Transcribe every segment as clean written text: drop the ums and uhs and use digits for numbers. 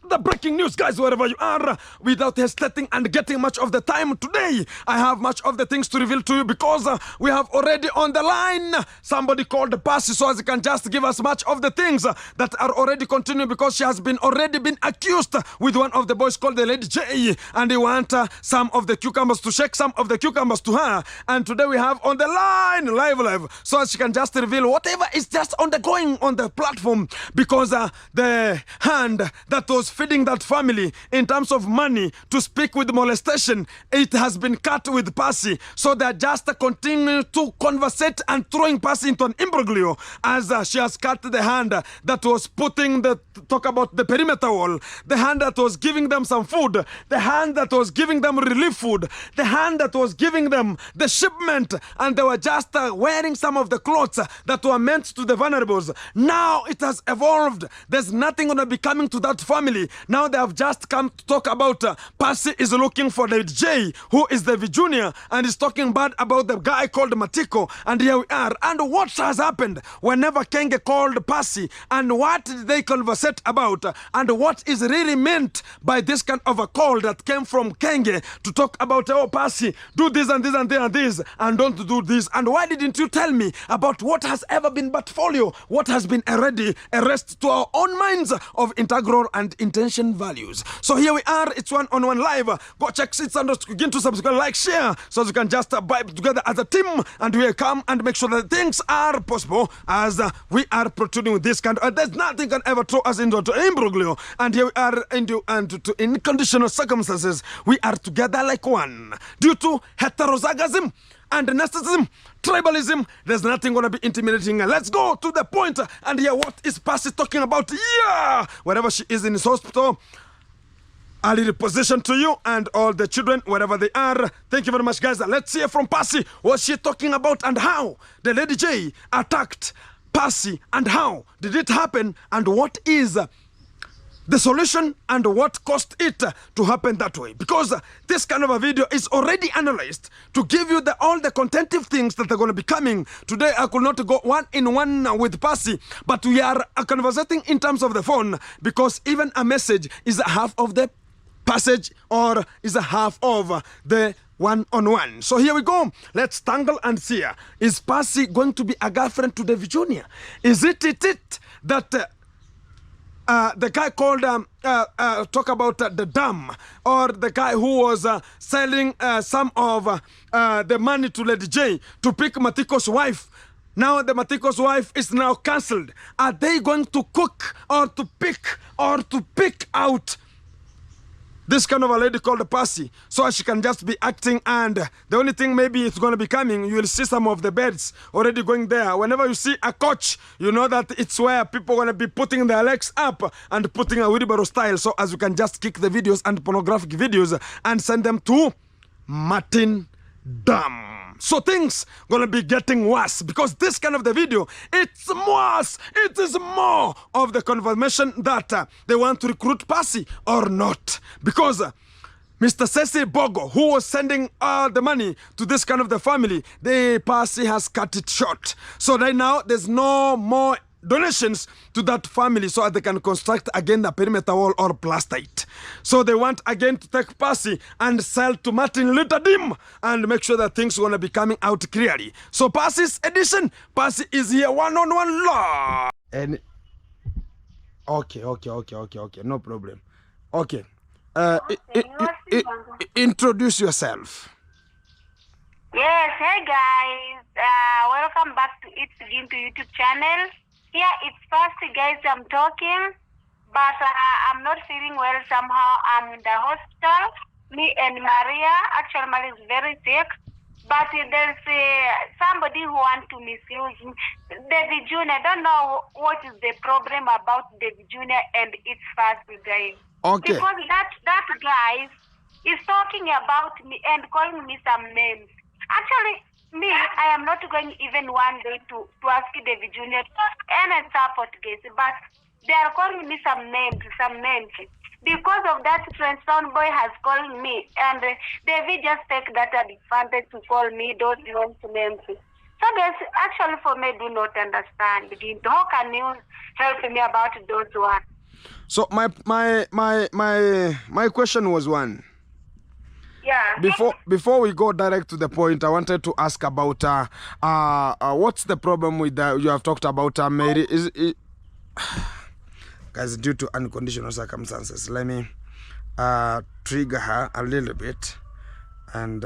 The breaking news, guys, wherever you are, without hesitating and getting much of the time today, I have much of the things to reveal to you because we have already on the line somebody called Passy, so as you can just give us much of the things that are already continuing because she has already been accused with one of the boys called the Lady J, and they want some of the cucumbers to shake some of the cucumbers to her. And today we have on the line live, so as she can just reveal whatever is just undergoing on the platform, because the hand that was feeding that family in terms of money to speak with molestation, it has been cut with Passy. So they just continue to conversate and throwing Passy into an imbroglio as she has cut the hand that was putting talk about the perimeter wall, the hand that was giving them some food, the hand that was giving them relief food, the hand that was giving them the shipment, and they were just wearing some of the clothes that were meant to the vulnerables. Now it has evolved. There's nothing going to be coming to that family. Now they have just come to talk about Passy is looking for the J, who is the V Junior, and is talking bad about the guy called Matiko. And here we are. And what has happened whenever Keng called Passy, and what did they conversate about, and what is really meant by this kind of a call that came from Keng to talk about, oh, Passy, do this and this and this and this, and don't do this. And why didn't you tell me about what has ever been portfolio, what has been already erased to our own minds of integral and intention values? So here we are, it's one-on-one live. Go check it and begin to subscribe, like, share, so you can just vibe together as a team, and we come and make sure that things are possible as we are protruding with this kind of, there's nothing can ever throw us into imbroglio. And here we are in conditional circumstances, we are together like one. Due to heterozygotism and narcissism, tribalism, there's nothing going to be intimidating. Let's go to the point and hear what is Passy talking about. Yeah, wherever she is in his hospital, I'll reposition to you and all the children, wherever they are. Thank you very much, guys. Let's hear from Passy what she talking about and how the Lady J attacked Passy, and how did it happen, and what is the solution, and what caused it to happen that way. Because this kind of a video is already analyzed to give you all the contentive things that are going to be coming. Today I could not go one-on-one with Passy, but we are conversating in terms of the phone, because even a message is a half of the passage, or is a half of the one-on-one. So here we go. Let's tangle and see. Is Passy going to be a girlfriend to the V Junior? Is it that the guy called talk about the dam, or the guy who was selling some of the money to Lady J to pick Matiko's wife? Now the Matiko's wife is now cancelled. Are they going to cook or to pick out this kind of a lady called Passy, so she can just be acting? And the only thing maybe it's going to be coming, you will see some of the beds already going there. Whenever you see a couch, you know that it's where people are going to be putting their legs up and putting a wheelbarrow style, so as you can just kick the videos and pornographic videos and send them to Martin Dam. So things gonna be getting worse, because this kind of the video, it's worse. It is more of the confirmation that they want to recruit Passy or not. Because Mr. Ceci Bogo, who was sending the money to this kind of the family, the Passy has cut it short. So right now, there's no more donations to that family, so they can construct again the perimeter wall or plaster it. So they want again to take Passy and sell to Martin Luther Dim and make sure that things are going to be coming out clearly. So Passy's edition, Passy is here one-on-one law. And okay, no problem. Okay. Introduce yourself. Yes, hey guys. Welcome back to It's Begin to YouTube channel. Here it's Passy, guys. I'm talking, but I'm not feeling well somehow. I'm in the hospital. Me and Maria. Actually, Maria is very sick. But there's somebody who wants to misuse me. The Junior. I don't know what is the problem about the Junior and it's Passy, guys. Okay. Because that guy is talking about me and calling me some names. Actually, me, I am not going even one day to ask the Junior and support case, but they are calling me some names. Because of that, Friendstone boy has called me, and David just take that advantage to call me those names. So guys, actually for me, I do not understand. How can you help me about those ones? So my question was one. Yeah. Before we go direct to the point, I wanted to ask about what's the problem with you have talked about Mary? Is it, guys, due to unconditional circumstances? Let me trigger her a little bit, and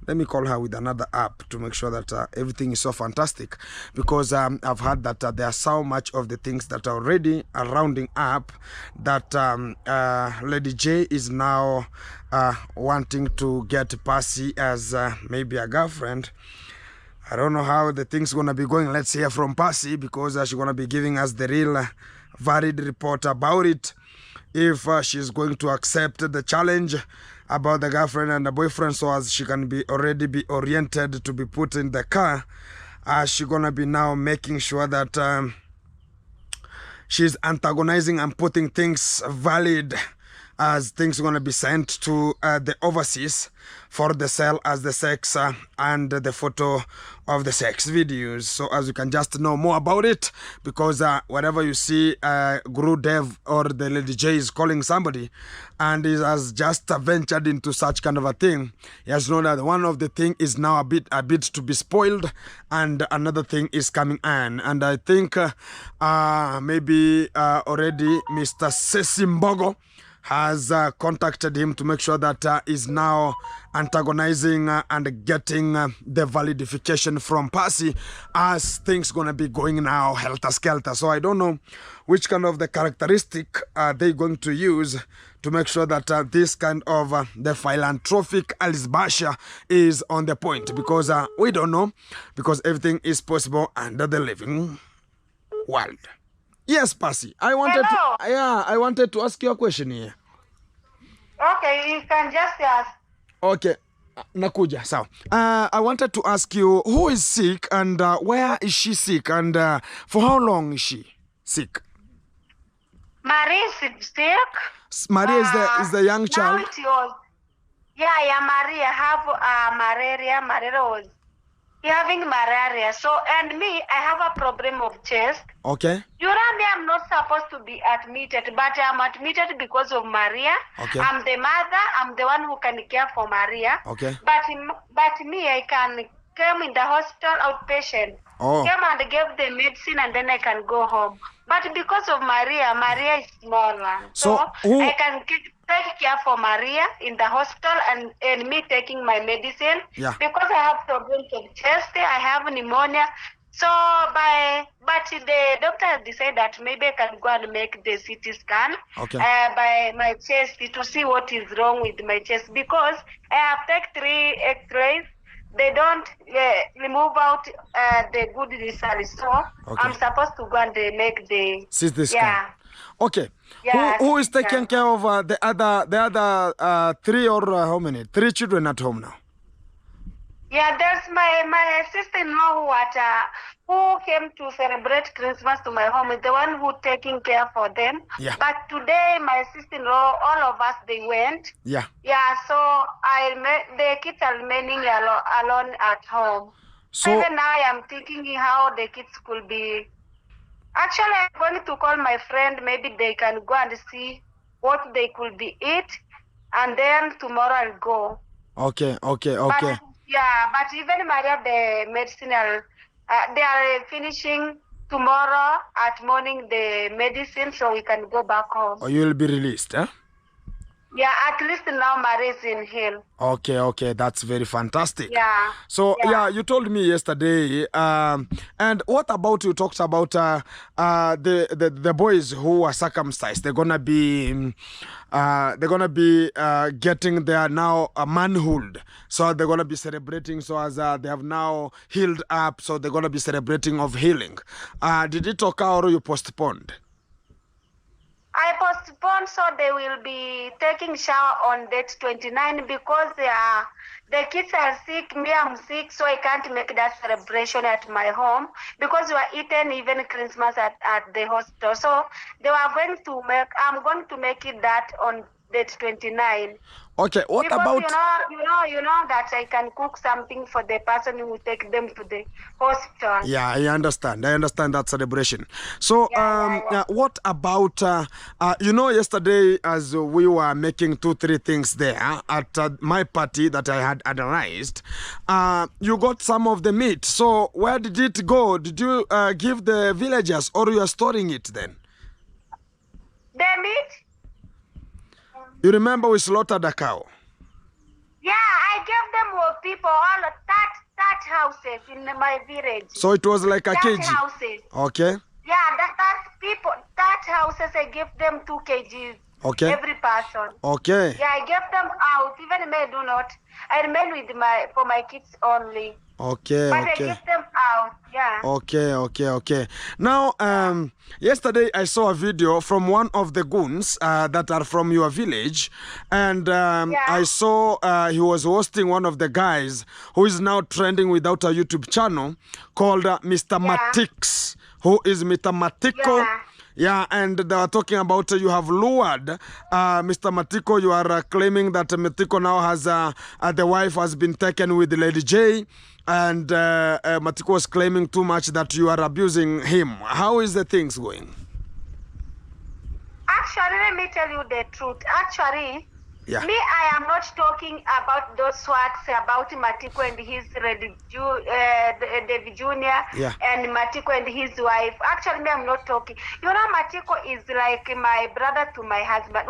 let me call her with another app to make sure that everything is so fantastic, because I've heard that there are so much of the things that are already rounding up that Lady J is now wanting to get Passy as maybe a girlfriend. I don't know how the thing's gonna be going. Let's hear from Passy, because she's gonna be giving us the real varied report about it. If she's going to accept the challenge about the girlfriend and the boyfriend, so as she can already be oriented to be put in the car, she's gonna be now making sure that she's antagonizing and putting things valid, as things are going to be sent to the overseas for the sale as the sex and the photo of the sex videos. So as you can just know more about it, because wherever you see Guru Dev or the Lady J is calling somebody and he has just ventured into such kind of a thing, he has known that one of the thing is now a bit to be spoiled, and another thing is coming on. And I think maybe already Mr. Sesimbogo has contacted him to make sure that is now antagonizing and getting the validification from Passy, as things gonna be going now helter-skelter. So I don't know which kind of the characteristic they're going to use to make sure that this kind of the philanthropic Alice Basha is on the point, because we don't know, because everything is possible under the living world. Yes, Passy. I wanted to ask you a question here. Okay, you can just ask. Okay. Nakuja, so I wanted to ask you, who is sick and where is she sick, and for how long is she sick? Maria is sick. Maria is the young child. Now it was, Maria have malaria. Maria was having malaria. So, and me, I have a problem of chest. Okay. You know me, I'm not supposed to be admitted, but I'm admitted because of Maria. Okay. I'm the mother. I'm the one who can care for Maria. Okay. But me, I can come in the hospital outpatient. Oh. Come and give the medicine, and then I can go home. But because of Maria is smaller. So I can take care for Maria in the hospital, and me taking my medicine. Yeah. Because I have problems of chest, I have pneumonia. So but the doctor has decided that maybe I can go and make the CT scan. Okay. By my chest to see what is wrong with my chest, because I have taken 3 X-rays. They don't remove out the good results. So okay. I'm supposed to go and make the CT scan. Yeah. Okay. Yeah, who is taking care of the other 3 or how many? 3 children at home now? Yeah, there's my sister-in-law who came to celebrate Christmas to my home, is the one who taking care for them. Yeah. But today, my sister-in-law, all of us, they went. Yeah. Yeah, so the kids are remaining alone at home. So even now, I am thinking how the kids could be. Actually, I'm going to call my friend. Maybe they can go and see what they could be eat, and then tomorrow I'll go. Okay. But even Maria, the medicinal, they are finishing tomorrow at morning the medicine, so we can go back home. Or you will be released, huh? Yeah, at least now Maria is in hill. Okay, that's very fantastic. Yeah. So you told me yesterday, and what about you talked about the boys who are circumcised? They're gonna be getting their now manhood, so they're gonna be celebrating. So as they have now healed up, so they're gonna be celebrating of healing. Did it occur or you postponed? I postponed, so they will be taking shower on date 29 because the kids are sick, me I'm sick, so I can't make that celebration at my home because we are eating even Christmas at the hospital. So they were going to I'm going to make it that on date 29. Okay, what Because about... you know that I can cook something for the person who will take them to the hospital. Yeah, I understand that celebration. So, what about, yesterday as we were making 2-3 things there at my party that I had organized, you got some of the meat. So, where did it go? Did you give the villagers, or you are storing it then? The meat? You remember we slaughtered a cow? Yeah, I gave them people, all that houses in my village. So it was like a kg? Houses. Okay. Yeah, that houses, I give them 2 kgs. Okay. Every person. Okay. Yeah, I gave them out. Even me do not. I remain with for my kids only. Okay. But I give them out. Yeah. Okay. Now, yesterday I saw a video from one of the goons that are from your village, and I saw he was hosting one of the guys who is now trending without a YouTube channel called Mr. Matix, who is Mr. Matiko. Yeah, and they were talking about you have lured Mr. Matiko. You are claiming that Matiko now has the wife has been taken with Lady J, and Matiko was claiming too much that you are abusing him. How is the things going? Actually, let me tell you the truth. Actually, me, I am not talking about those swags about Matiko and his David Jr. And Matiko and his wife. Actually, me, I'm not talking. You know, Matiko is like my brother to my husband.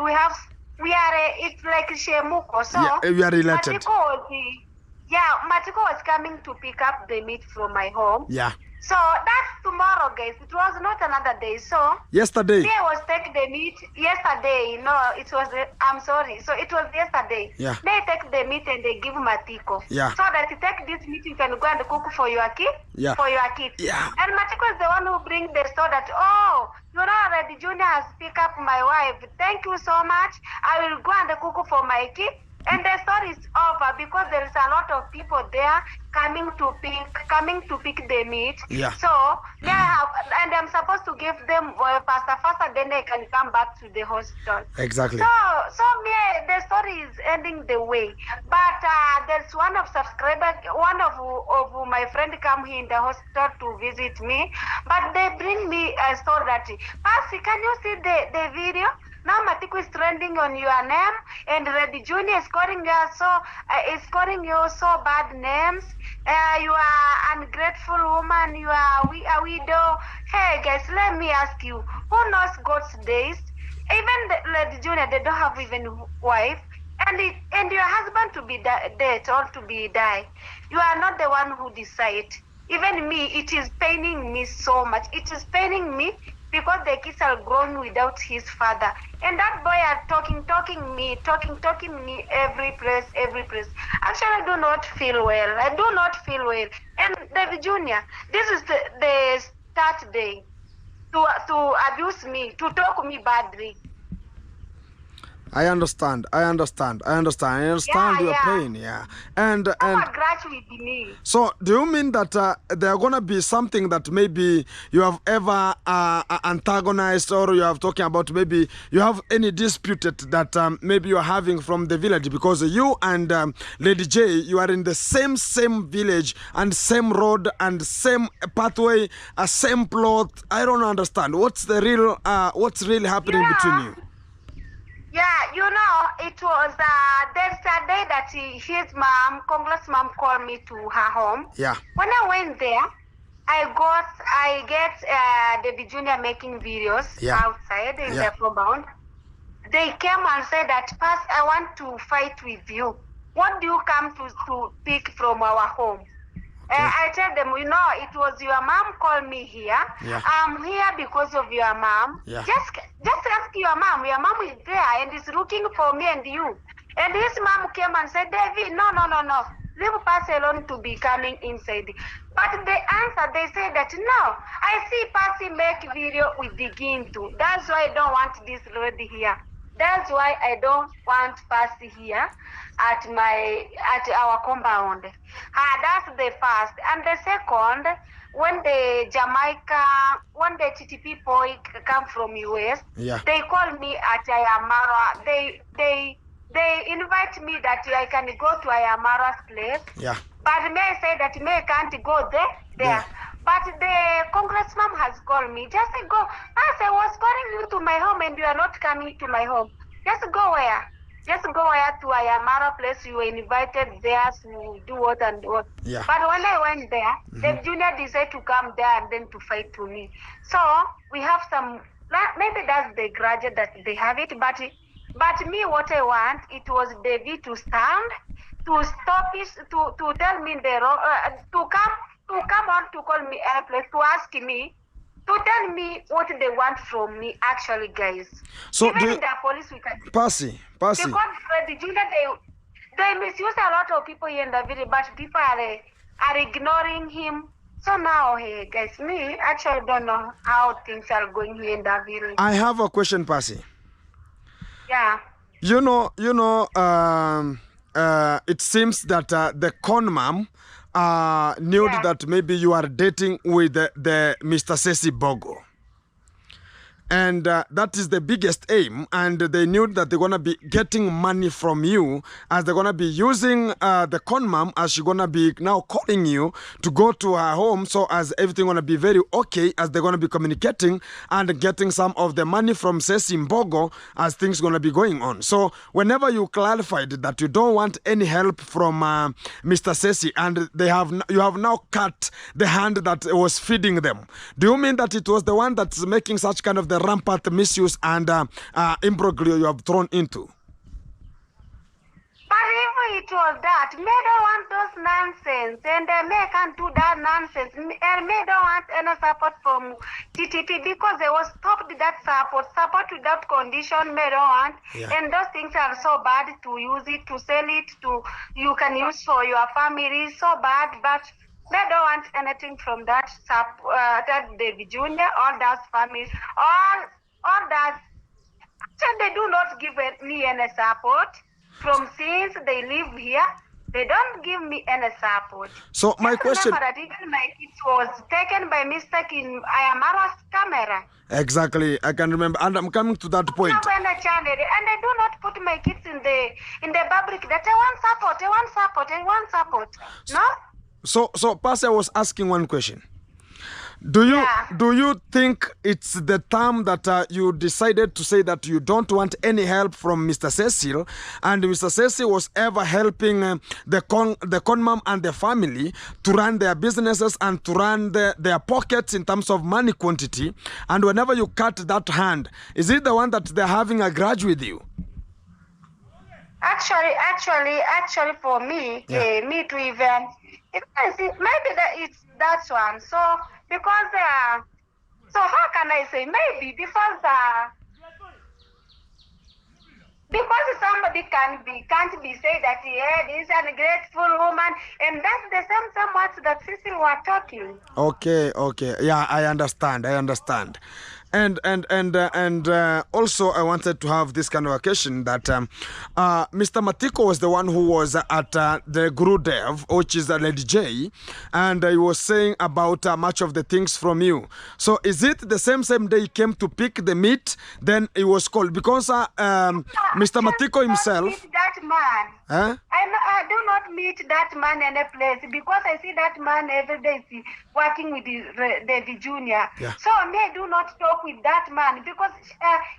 It's like Shemuko. So, we are related. Matiko was coming to pick up the meat from my home. Yeah. So that's tomorrow, guys. It was not another day. So yesterday. I was taking the meat yesterday. No, it was. I'm sorry. So it was yesterday. Yeah. They take the meat and they give Matiko. Yeah. So that you take this meat, you can go and cook for your kid. Yeah. For your kids. Yeah. And Matiko is the one who bring the story that Lady Junior has picked up my wife. Thank you so much. I will go and cook for my kid. And the story is over because there is a lot of people there coming to pick the meat. Yeah. So and I'm supposed to give them faster, then they can come back to the hospital. Exactly. So the story is ending the way. But there's one of my friend come here in the hospital to visit me. But they bring me a story that, Passy, can you see the video? Now Matiko is trending on your name, and Lady Junior is calling you so bad names. You are ungrateful woman. You are a widow. Hey guys, let me ask you, who knows God's days? Even Lady Junior, they don't have even wife, and your husband to be dead or to be die. You are not the one who decide. Even me, it is paining me so much. It is paining me because the kids are grown without his father. And that boy are talking me every place. Actually, I do not feel well. And David Jr., this is the start day to abuse me, to talk me badly. I understand your pain, and grudge with me. So do you mean that there are gonna be something that maybe you have ever antagonized, or you have talking about maybe you have any disputed that maybe you are having from the village, because you and Lady J, you are in the same village and same road and same pathway, same plot. I don't understand what's really happening between you. Yeah, it was there's a day that his mom, Cong's mom, called me to her home. Yeah. When I went there, I get David Jr. making videos outside in the compound. They came and said that, Pass, I want to fight with you. What do you come to pick from our home? I tell them, it was your mom called me here. Yeah. I'm here because of your mom. Yeah. Just ask your mom. Your mom is there and is looking for me and you. And his mom came and said, David, no. Leave Passy alone to be coming inside. But they answered, they said that, no, I see Passy make video with the Gintu. That's why I don't want this lady here. That's why I don't want Passy here at our compound. That's the first. And the second, when the TTP boy come from US, they call me at Ayamara. They invite me that I can go to Ayamara's place. Yeah. But May say that May can't go there. Yeah. But the congressman has called me. Just go. As I was calling you to my home and you are not coming to my home. Just go where? Just go where to Ayamara place. You were invited there to do what and what. Yeah. But when I went there, the junior decided to come there and then to fight to me. So we have some, maybe that's the grudge that they have it. But me, what I want, it was Devi to stand, to stop it, to tell me the wrong, to come on to call me a place, to ask me, to tell me what they want from me, actually, guys. So even in the police, we can... Passy. Because the junior, they misuse a lot of people here in the village, but people are ignoring him. So now, hey, guys, me actually don't know how things are going here in the village. I have a question, Passy. Yeah. It seems that the Cong Mom knew that maybe you are dating with the Mr. Ceci Bogo. And that is the biggest aim, and they knew that they're going to be getting money from you, as they're going to be using the Cong Mom, as she's going to be now calling you to go to her home, so as everything going to be very okay, as they're going to be communicating and getting some of the money from Ceci Bogo, as things going to be going on. So whenever you clarified that you don't want any help from Mr. Ceci, and you have now cut the hand that was feeding them, do you mean that it was the one that's making such kind of the rampant misuse and imbroglio you have thrown into? But if it was that, May don't want those nonsense, and May can't do that nonsense. And May don't want any support from TTP because they was stopped that support without condition. May don't want, and those things are so bad to use it, to sell it, you can use for your family, so bad, but they don't want anything from that that David Jr., all that families, all that. So they do not give me any support. From since they live here, they don't give me any support. So my question... Remember that even my kids was taken by mistake in Ayamara's camera. Exactly, I can remember, and I'm coming to that point. And I do not put my kids in the public that I want support. No? So Passy, I was asking one question. Do you think it's the time that you decided to say that you don't want any help from Mr. Cecil, and Mr. Cecil was ever helping the Cong Mom and the family to run their businesses and to run their pockets in terms of money quantity, and whenever you cut that hand, is it the one that they're having a grudge with you? Actually, for me, me to even, maybe that's one. So because so how can I say maybe because somebody can't be said that this is a grateful woman, and that's the same words that Cecil were talking. Okay, yeah, I understand. And also I wanted to have this kind of occasion that Mr. Matiko was the one who was at the Guru Dev, which is Lady J, and he was saying about much of the things from you. So is it the same day he came to pick the meat, then he was called? Because Mr. Matiko himself... Meet that man. Huh? I do not meet that man in a place because I see that man every day working with the junior. Yeah. So I do not talk with that man because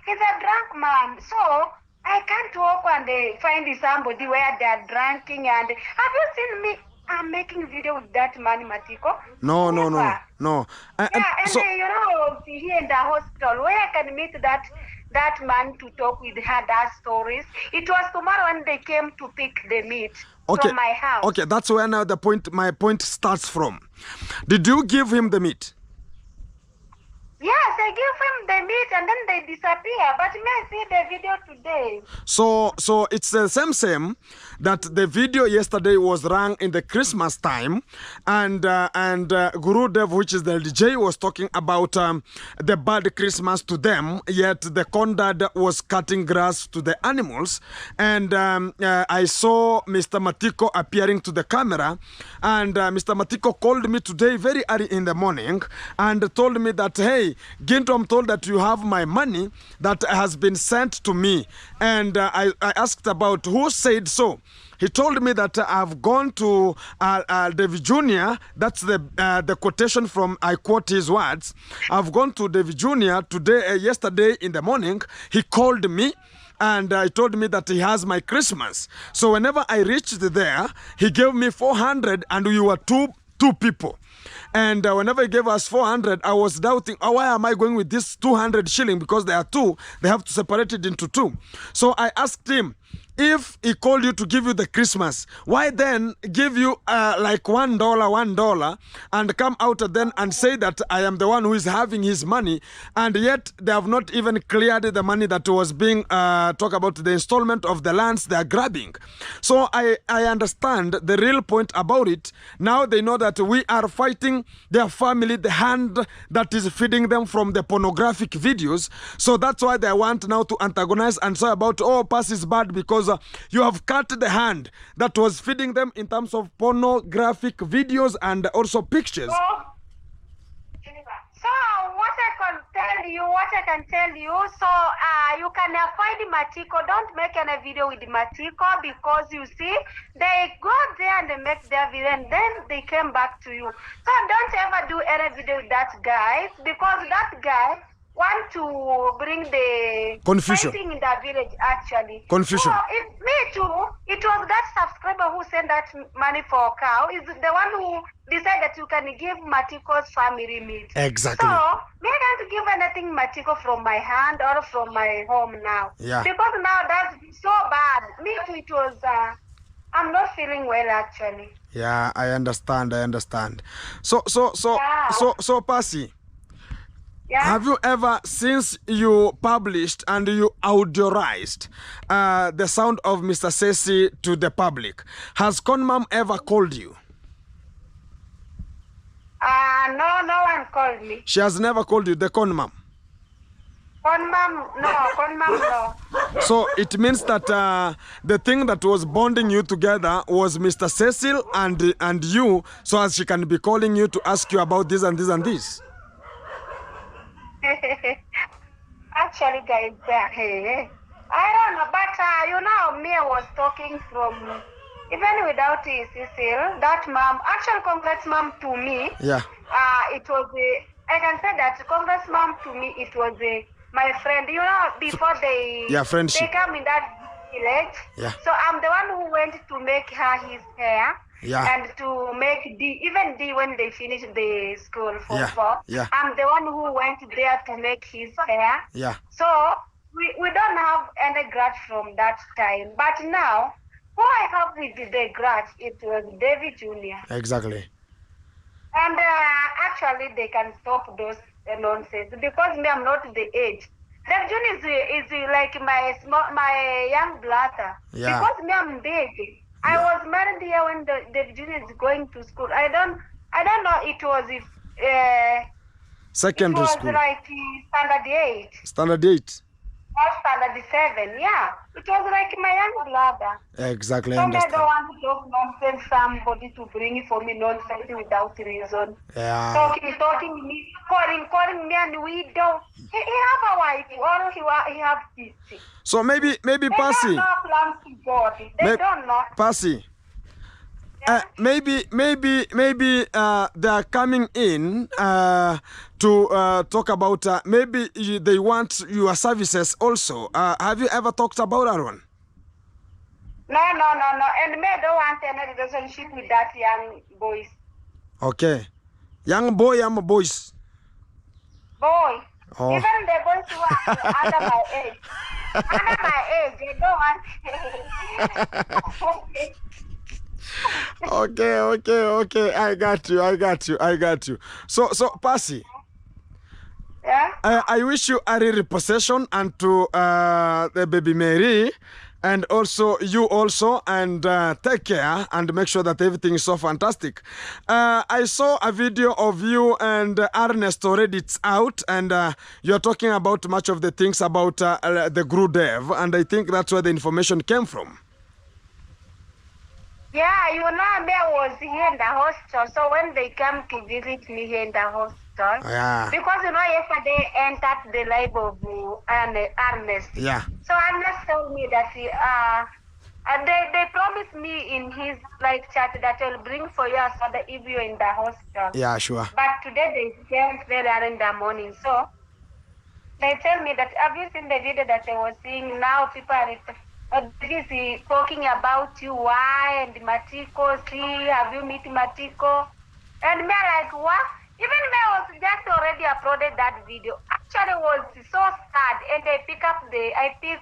he's a drunk man. So I can't talk and find somebody where they're drinking. And have you seen me? I'm making video with that man, Matiko. No. So, here in the hospital, where I can meet that man to talk with her, that stories. It was tomorrow when they came to pick the meat from my house. Okay, that's where now my point starts from. Did you give him the meat? Yes, I gave him the meet and then they disappear. But me, I see the video today. So it's the same that the video yesterday was rang in the Christmas time, and Guru Dev, which is the DJ, was talking about the bad Christmas to them, yet the Condad was cutting grass to the animals, and I saw Mr. Matiko appearing to the camera, and Mr. Matiko called me today very early in the morning and told me that, hey, Ginto, I'm told that you have my money that has been sent to me. And I asked about who said so. He told me that I've gone to David Jr. That's the quotation from, I quote his words. I've gone to David Jr. today, yesterday in the morning. He called me and he told me that he has my Christmas. So whenever I reached there, he gave me 400 and we were two people. And whenever he gave us 400, I was doubting, oh, why am I going with this 200 shilling? Because there are two, they have to separate it into two. So I asked him, if he called you to give you the Christmas, why then give you like $1 and come out then and say that I am the one who is having his money, and yet they have not even cleared the money that was being talk about the installment of the lands they are grabbing. So I understand the real point about it. Now they know that we are fighting their family, the hand that is feeding them from the pornographic videos. So that's why they want now to antagonize and say about, oh, Passy is bad because you have cut the hand that was feeding them in terms of pornographic videos and also pictures. So what I can tell you, so you can find Matiko. Don't make any video with Matiko, because you see, they go there and they make their video and then they came back to you. So don't ever do any video with that guy, because that guy want to bring the confusion fighting in the village, actually. Confusion. So me too, it was that subscriber who sent that money for a cow, is the one who decided that you can give Matiko's family meat. Exactly. So me can't give anything Matiko from my hand or from my home now. Yeah. Because now that's so bad. Me too, it was I'm not feeling well, actually. Yeah, I understand. So Passy, yeah. Have you ever, since you published and you audioized the sound of Mr. Sesi to the public, has Cong Mom ever called you? No one called me. She has never called you, the Cong Mom? Cong Mom, no. So it means that the thing that was bonding you together was Mr. Cecil and you, so as she can be calling you to ask you about this and this and this. Actually, guys, I don't know, but me, I was talking from, even without Cecil, that mom, actually, Congress mom to me, yeah, it was I can say that Congress mom to me, it was my friend, before they friendship. They come in that village. Yeah. So I'm the one who went to make her his hair. Yeah. And to make D when they finish the school for four. Yeah. I'm the one who went there to make his hair. Yeah. So we don't have any grudge from that time. But now, who I have with the grudge, it was David Jr. Exactly. And actually, they can stop those nonsense, because me, I'm not the age. David Jr. is like my young brother. Yeah. Because me, I'm big. I was married here when the junior is going to school. I don't know. It was secondary school. It was like standard 8. Standard 8. Or standard 7. Yeah. It was like my young brother. Exactly. So I I understand. don't want to talk nonsense. Somebody to bring for me nonsense without reason. Yeah. Talking me, calling me, and we don't. He have a wife or he have kids. So maybe Passy. They don't know plans to God. They don't know. Passy. Yeah. Maybe they are coming in to talk about maybe they want your services also. Have you ever talked about that one? No. And me don't want any relationship with that young boys. Okay. Young boy, young boys. Boy. Oh. Even the boys who are under my age. Under my age, they don't want. Okay. I got you. So Passy. Yeah. I wish you a repossession and to the baby Mary. And also, you also, and take care and make sure that everything is so fantastic. I saw a video of you and Ernest already. It's out, and you're talking about much of the things about the Gru Dev, and I think that's where the information came from. Yeah, you know, Mea was here in the hostel, so when they come to visit me here in the hostel, Yeah. because you know, yesterday entered the life of Ernest. Yeah. So Ernest told me that they promised me in his like chat that they'll bring for you so that if you're in the hostel. Yeah, sure. But today they came very early in the morning, so they tell me that have you seen the video that they were seeing now? People are busy talking about you, why and Matiko. See, have you met Matiko? And me like what? Even me was just already uploaded that video. Actually, was so sad, and I pick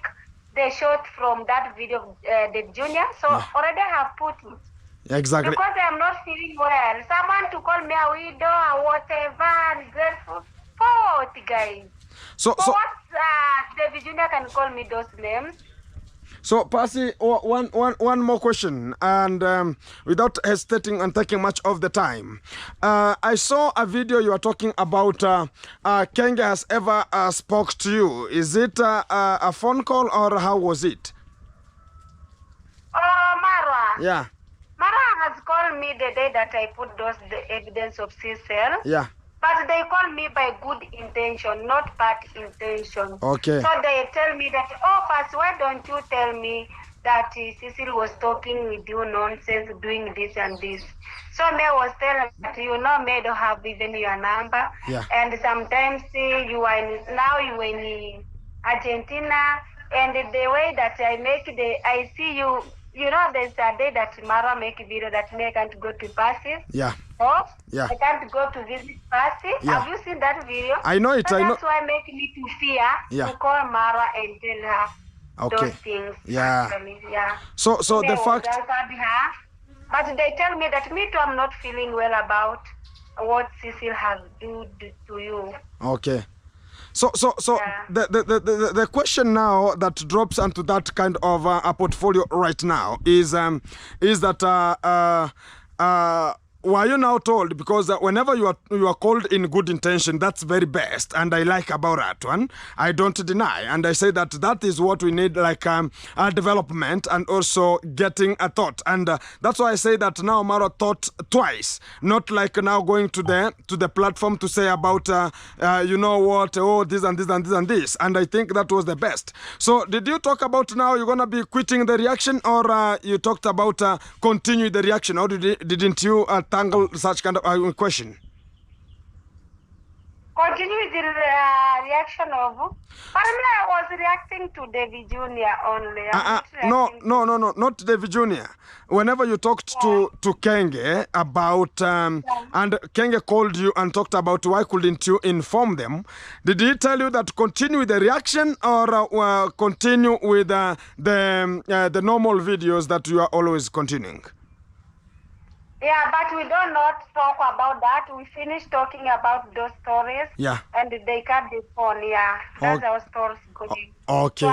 the shot from that video, the junior. So already I have put it. Exactly. Because I'm not feeling well. Someone to call me a widow or whatever, and grateful for what, guys. So what the junior can call me those names. So, Passy, one more question, and without hesitating and taking much of the time. I saw a video you are talking about Keng has ever spoke to you. Is it a phone call or how was it? Oh, Mara. Yeah. Mara has called me the day that I put the evidence of Cecil. Yeah. But they call me by good intention, not bad intention. Okay. So they tell me that, oh, Passy, why don't you tell me that Cecil was talking with you nonsense, doing this and this. So May was telling that, you know, May don't have even your number. Yeah. And sometimes you are in Argentina, and the way that I see you, you know, there's a day that Mara make a video that May can't go to Passy. Yeah. Oh, yeah. I can't go to visit Passy. Yeah. Have you seen that video? I know it. So I know. that's why make me to fear to call Mara and tell her those things. Yeah. Actually. Yeah. So the fact. But they tell me that me too, I'm not feeling well about what Cecil has do to you. Okay. So yeah. the question now that drops onto that kind of a portfolio right now is that were you now told, because whenever you are called in good intention, that's very best, and I like about that one. I don't deny, and I say that is what we need, like a development and also getting a thought, and that's why I say that now Mara thought twice, not like now going to the platform to say about you know what, oh, this and this and this and this, and I think that was the best. So did you talk about now you're gonna be quitting the reaction, or you talked about continue the reaction, or didn't you tangle such kind of question? Continue the reaction of. I was reacting to David Junior only. No, not David Junior. Whenever you talked to Keng about and Keng called you and talked about why couldn't you inform them, did he tell you that continue with the reaction, or continue with the normal videos that you are always continuing? Yeah, but we don't not talk about that. We finished talking about those stories. Yeah. And they cut the phone. Yeah. That's our stories going. Okay.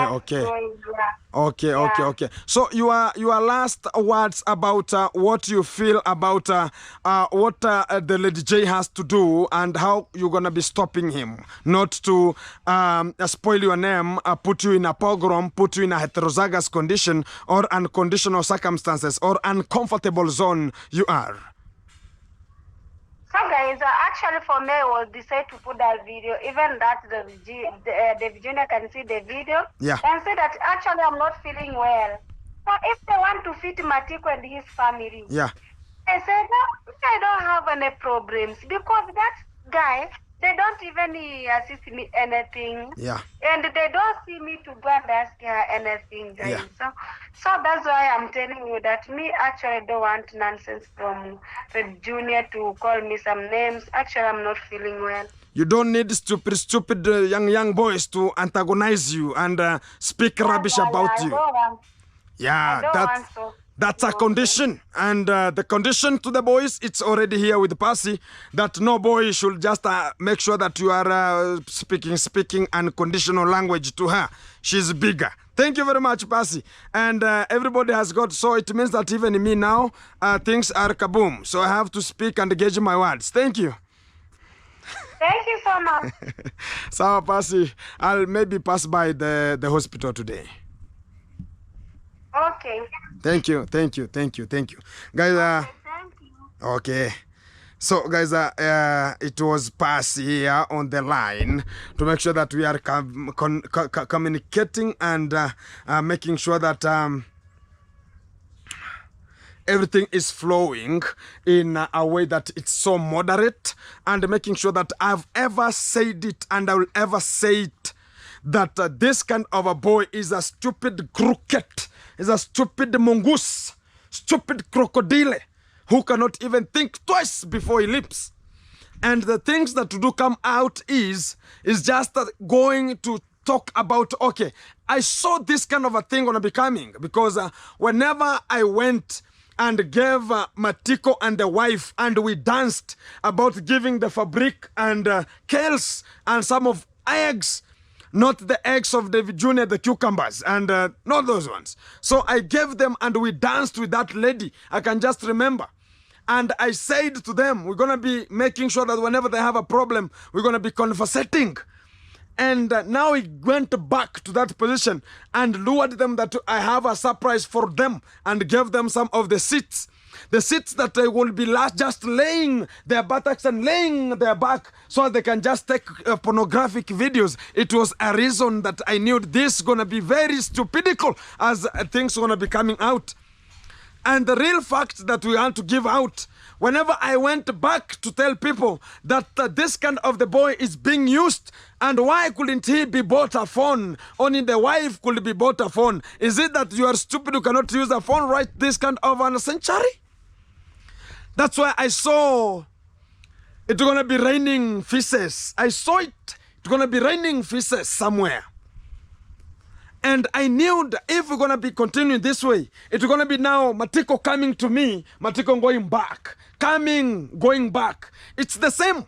Okay. So your last words about what you feel about what the Lady J has to do and how you're gonna be stopping him, not to spoil your name, put you in a pogrom, put you in a heterozygous condition or unconditional circumstances or uncomfortable zone you are. So guys, actually for me, I will decide to put that video, even that the junior can see the video, and say that actually I'm not feeling well. So if they want to fit Matiko and his family, I said, no, I don't have any problems, because that guy, they don't even assist me anything. Yeah. And they don't see me to go and ask her anything, guys. Yeah. So that's why I'm telling you that me actually don't want nonsense from the junior to call me some names. Actually, I'm not feeling well. You don't need stupid young boys to antagonize you and speak rubbish about you. I don't want That's a condition. And the condition to the boys, it's already here with Passy, that no boy should just make sure that you are speaking unconditional language to her. She's bigger. Thank you very much, Passy. And everybody has got, so it means that even me now, things are kaboom. So I have to speak and gauge my words. Thank you. Thank you so much. So, Passy, I'll maybe pass by the hospital today. Okay. Thank you. Guys, Thank you. okay. So, guys, it was Passy here on the line to make sure that we are communicating and making sure that everything is flowing in a way that it's so moderate, and making sure that I've ever said it and I will ever say it, that this kind of a boy is a stupid crooked, is a stupid mongoose, stupid crocodile who cannot even think twice before he leaps. And the things that do come out is just going to talk about, okay, I saw this kind of a thing gonna be coming, because whenever I went and gave Matiko and the wife, and we danced about giving the fabric and kales and some of eggs, not the eggs of David Jr., the cucumbers, and not those ones. So I gave them and we danced with that lady. I can just remember. And I said to them, we're going to be making sure that whenever they have a problem, we're going to be conversating. And now he went back to that position and lured them that I have a surprise for them, and gave them some of the seats. The seats that they will be just laying their buttocks and laying their back so they can just take pornographic videos. It was a reason that I knew this going to be very stupidical as things going to be coming out. And the real fact that we want to give out, whenever I went back to tell people that this kind of the boy is being used, and why couldn't he be bought a phone? Only the wife could be bought a phone. Is it that you are stupid, you cannot use a phone right this kind of a century? That's why I saw it's going to be raining feces. I saw it. It's going to be raining feces somewhere. And I knew that if we're going to be continuing this way, it's going to be now Matiko coming to me, Matiko going back, going back. It's the same.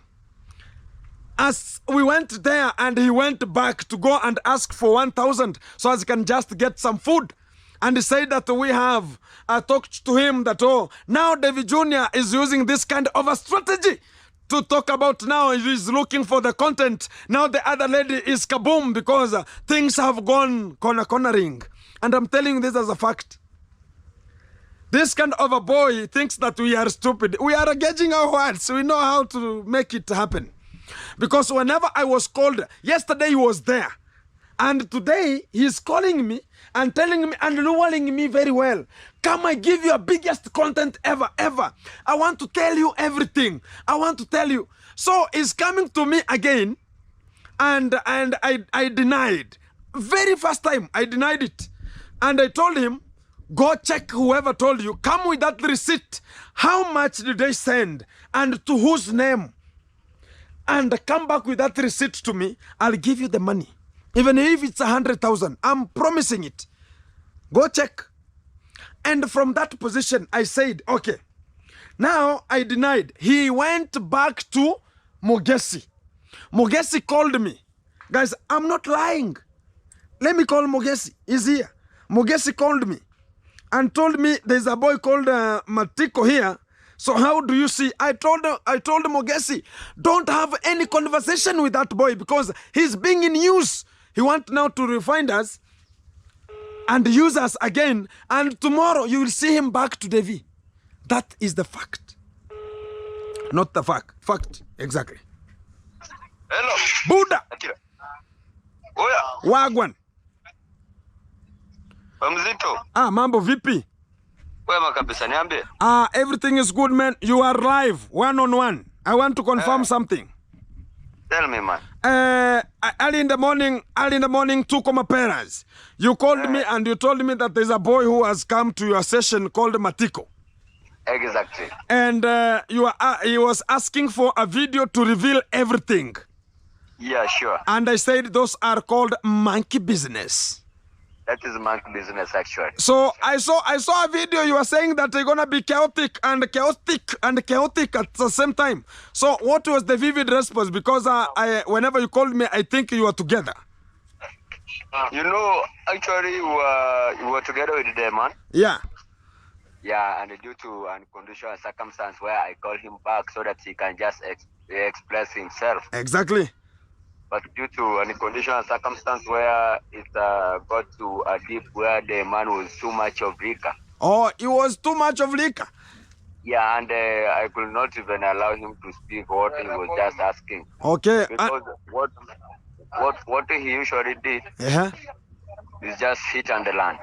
As we went there and he went back to go and ask for 1,000 so as he can just get some food. And he said that we have talked to him that, oh, now David Jr. is using this kind of a strategy to talk about, now he's looking for the content. Now the other lady is kaboom because things have gone cornering. And I'm telling you this as a fact. This kind of a boy thinks that we are stupid. We are gauging our words. We know how to make it happen. Because whenever I was called, yesterday he was there. And today he's calling me and telling me and luring me very well. Come, I give you a biggest content ever. I want to tell you everything. I want to tell you. So he's coming to me again, and I denied. Very first time I denied it. And I told him, go check whoever told you. Come with that receipt. How much did they send? And to whose name? And come back with that receipt to me. I'll give you the money. Even if it's 100,000, I'm promising it. Go check. And from that position, I said, okay. Now I denied. He went back to Mogesi. Mogesi called me. Guys, I'm not lying. Let me call Mogesi. He's here. Mogesi called me and told me there's a boy called Matiko here. So how do you see? I told Mogesi, don't have any conversation with that boy because he's being in use. He wants now to refine us and use us again. And tomorrow you will see him back to Devi. That is the fact. Not the fact. Fact. Exactly. Hello. Buddha. Oya. Wagwan. Mzito. Mambo vipi? Wema kabisa niambie. Everything is good, man. You are live, one-on-one. I want to confirm something. Tell me, man. Early in the morning, tuko maperas. You called me and you told me that there's a boy who has come to your session called Matiko. Exactly. And he was asking for a video to reveal everything. Yeah, sure. And I said those are called monkey business. That is monkey business, actually. So I saw a video. You were saying that they're gonna be chaotic and chaotic at the same time. So what was the vivid response? Because whenever you called me, I think you were together. You know, actually, we were together with them, man. Yeah. Yeah, and due to unconditional circumstance where I call him back so that he can just express himself. Exactly. But due to unconditional circumstance where it got to a deep where the man was too much of liquor. Oh, it was too much of liquor. Yeah, and I could not even allow him to speak what he was just asking. Okay. Because what he usually did is just hit and run.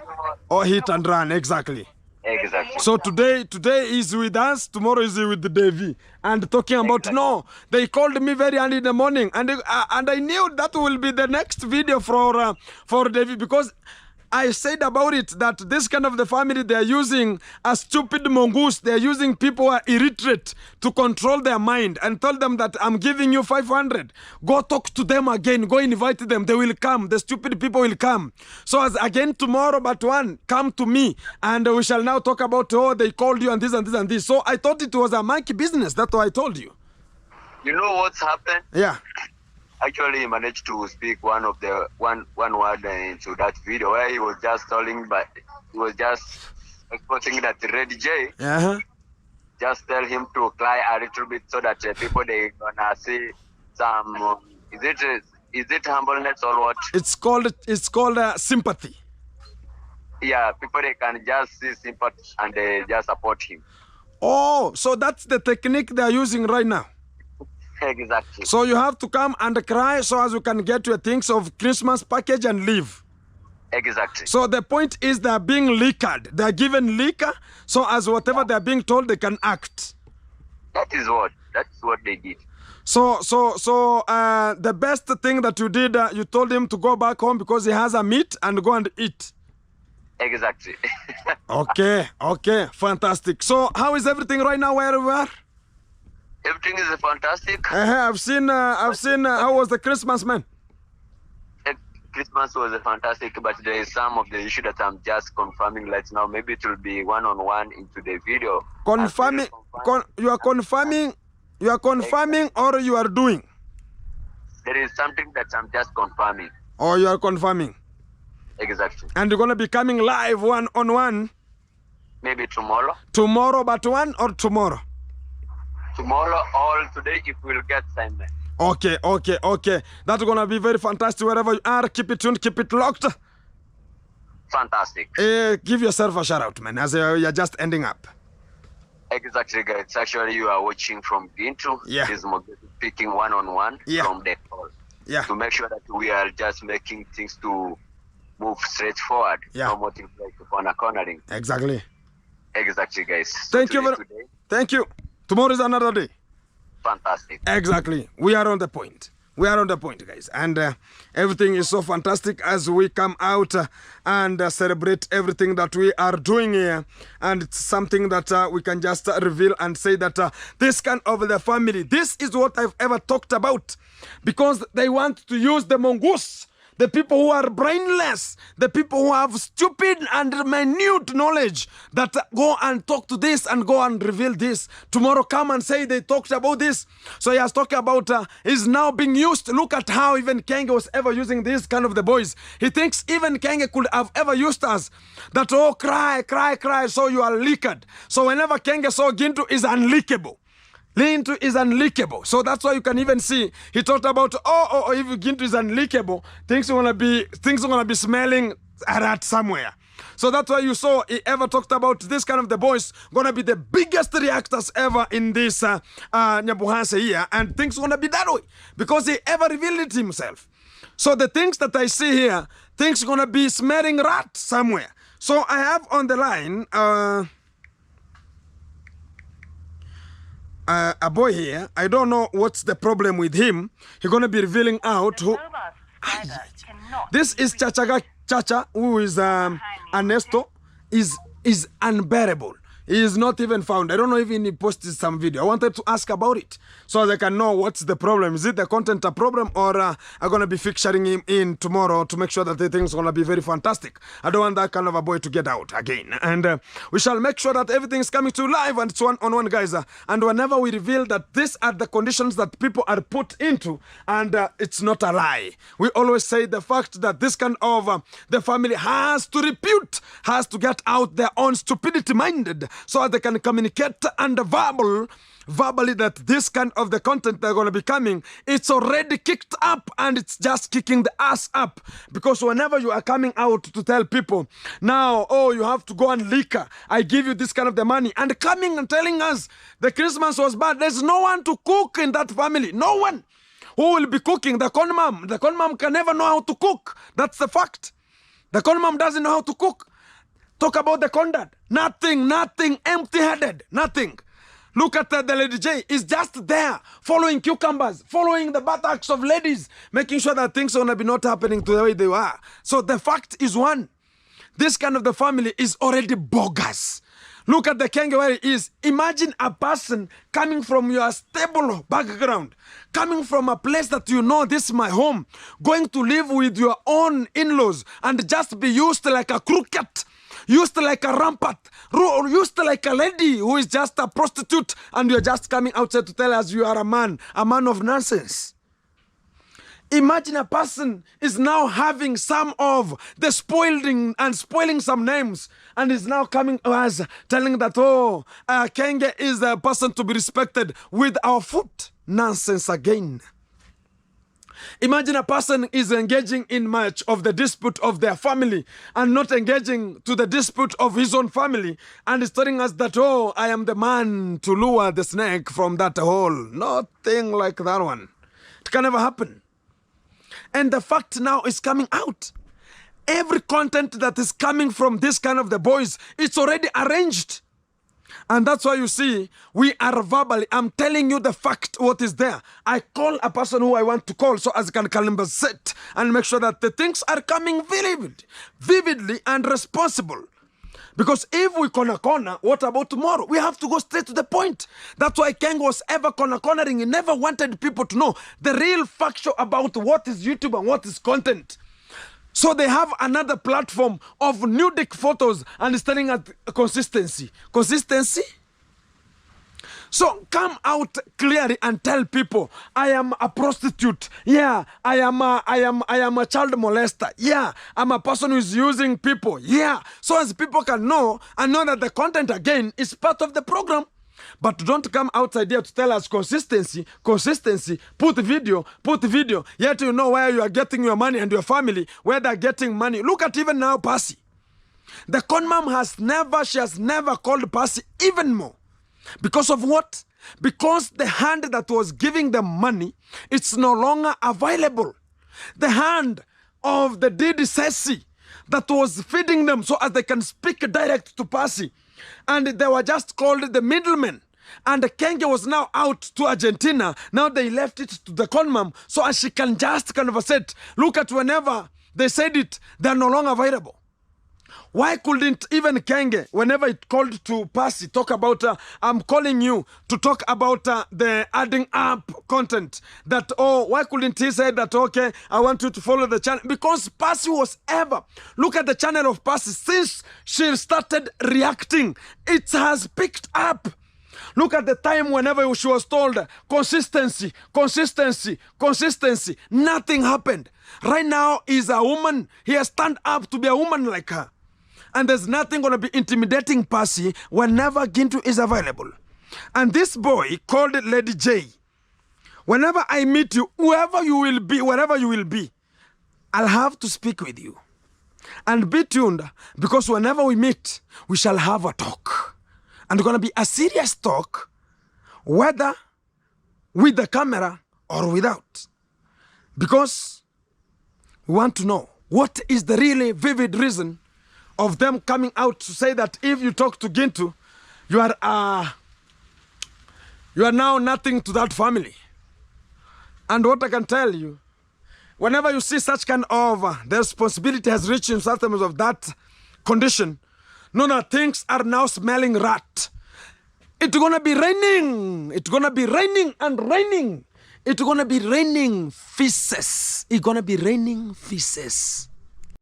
Oh, hit and run, exactly. Exactly. So today is with us, tomorrow is with the Davy. And talking about, no, they called me very early in the morning. And I knew that will be the next video for Davy, because I said about it that this kind of the family, they are using a stupid mongoose. They are using people who are illiterate to control their mind and tell them that I'm giving you 500. Go talk to them again. Go invite them. They will come. The stupid people will come. So as again tomorrow, but one, come to me and we shall now talk about, oh, they called you and this and this and this. So I thought it was a monkey business. That's what I told you. You know what's happened? Yeah. Actually, he managed to speak one word into that video where he was just telling, but he was just exposing that Lady J. Just tell him to cry a little bit so that people they gonna see some. Is it humbleness or what? It's called sympathy. Yeah, people they can just see sympathy and they just support him. Oh, so that's the technique they are using right now. Exactly. So you have to come and cry so as you can get your things of Christmas package and leave. Exactly. So the point is they are being liquored. They are given liquor so as whatever they are being told they can act. That's what they did. So the best thing that you did, you told him to go back home because he has a meat and go and eat. Exactly. Okay, fantastic. So how is everything right now where we are? Everything is fantastic. I've seen how was the Christmas, man? Christmas was fantastic, but there is some of the issue that I'm just confirming right now. Maybe it will be one-on-one into the video. Confirming, you are confirming or you are doing? There is something that I'm just confirming. Or you are confirming? Exactly. And you're going to be coming live one-on-one? Maybe tomorrow. Tomorrow but one or tomorrow? Tomorrow or today if we'll get time. Okay. That's going to be very fantastic wherever you are. Keep it tuned, keep it locked. Fantastic. Give yourself a shout out, man, as you're just ending up. Exactly, guys. Actually, you are watching from Bintu. Yeah. He's speaking one-on-one from the call. Yeah. To make sure that we are just making things to move straight forward. Yeah. No more things like cornering. Exactly. Exactly, guys. Thank you. Thank you. Tomorrow is another day. Fantastic. Exactly. We are on the point. Guys. And everything is so fantastic as we come out and celebrate everything that we are doing here. And it's something that we can just reveal and say that this kind of the family, this is what I've ever talked about. Because they want to use the mongoose. The people who are brainless, the people who have stupid and minute knowledge that go and talk to this and go and reveal this. Tomorrow come and say they talked about this. So he has talked about is now being used. Look at how even Keng was ever using this kind of the boys. He thinks even Keng could have ever used us. That, oh, cry, so you are liquored. So whenever Keng saw Gintu is unlickable. Gintu is unlickable. So that's why you can even see he talked about if Gintu is unlickable, things are gonna be smelling a rat somewhere. So that's why you saw he ever talked about this kind of the boys gonna be the biggest reactors ever in this Nyabuhanse here, and things gonna be that way because he ever revealed it himself. So the things that I see here, things gonna be smelling rat somewhere. So I have on the line a boy here. I don't know what's the problem with him. He's gonna be revealing out who. This is Chacha, who is Ernesto, is unbearable. He is not even found. I don't know if he posted some video. I wanted to ask about it so they can know what's the problem. Is it the content a problem, or I'm going to be featuring him in tomorrow to make sure that the thing's going to be very fantastic. I don't want that kind of a boy to get out again. And we shall make sure that everything's coming to live and it's one-on-one, guys. And whenever we reveal that these are the conditions that people are put into, and it's not a lie. We always say the fact that this kind of the family has to repute, has to get out their own stupidity minded, so they can communicate and verbally that this kind of the content they're going to be coming, it's already kicked up and it's just kicking the ass up. Because whenever you are coming out to tell people, now, oh, you have to go and liquor, I give you this kind of the money, and coming and telling us the Christmas was bad, there's no one to cook in that family. No one who will be cooking. The Cong Mom. The Cong Mom can never know how to cook. That's the fact. The Cong Mom doesn't know how to cook. Talk about the Condad. Nothing, empty-headed, nothing. Look at the Lady J. Is just there, following cucumbers, following the buttocks of ladies, making sure that things are going to be not happening to the way they are. So the fact is one, this kind of the family is already bogus. Look at the Keng where he is. Imagine a person coming from your stable background, coming from a place that you know, this is my home, going to live with your own in-laws and just be used like a crooked, used like a rampart, used like a lady who is just a prostitute, and you're just coming outside to tell us you are a man of nonsense. Imagine a person is now having some of the spoiling some names, and is now coming to us telling that, oh, Keng is a person to be respected with our foot. Nonsense again. Imagine a person is engaging in much of the dispute of their family and not engaging to the dispute of his own family, and is telling us that, oh, I am the man to lure the snake from that hole. Nothing like that one. It can never happen. And the fact now is coming out. Every content that is coming from this kind of the boys, it's already arranged. And that's why you see, we are verbally, I'm telling you the fact, what is there. I call a person who I want to call so as I can conversate and make sure that the things are coming vividly and responsible. Because if we corner, what about tomorrow? We have to go straight to the point. That's why Keng was ever cornering. He never wanted people to know the real fact about what is YouTube and what is content. So they have another platform of nudic photos and is telling us consistency. Consistency? So come out clearly and tell people, I am a prostitute. Yeah, I am a child molester. Yeah, I'm a person who is using people. Yeah, so as people can know and know that the content again is part of the program. But don't come outside here to tell us consistency, put video, yet you know where you are getting your money and your family, where they're getting money. Look at even now Passy. The Cong Mom has never called Passy even more. Because of what? Because the hand that was giving them money, it's no longer available. The hand of the DDCC that was feeding them so as they can speak direct to Passy, and they were just called the middlemen. And Keng was now out to Argentina. Now they left it to the Cong Mom so as she can just conversate. Look at whenever they said it, they're no longer available. Why couldn't even Keng, whenever it called to Passy, talk about, I'm calling you to talk about the adding up content? That, oh, why couldn't he say that, okay, I want you to follow the channel? Because Passy was ever, look at the channel of Passy, since she started reacting, it has picked up. Look at the time whenever she was told consistency, nothing happened. Right now is a woman, he has turned up to be a woman like her. And there's nothing going to be intimidating Passy whenever Gintu is available. And this boy called Lady J, whenever I meet you, whoever you will be, wherever you will be, I'll have to speak with you. And be tuned, because whenever we meet, we shall have a talk. And it's going to be a serious talk, whether with the camera or without. Because we want to know what is the really vivid reason of them coming out to say that if you talk to Gintu, you are now nothing to that family. And what I can tell you, whenever you see such kind of the responsibility has reached in terms of that condition, No, no, things are now smelling rat. It's gonna be raining. It's gonna be raining and raining. It's gonna be raining feces. It's gonna be raining feces.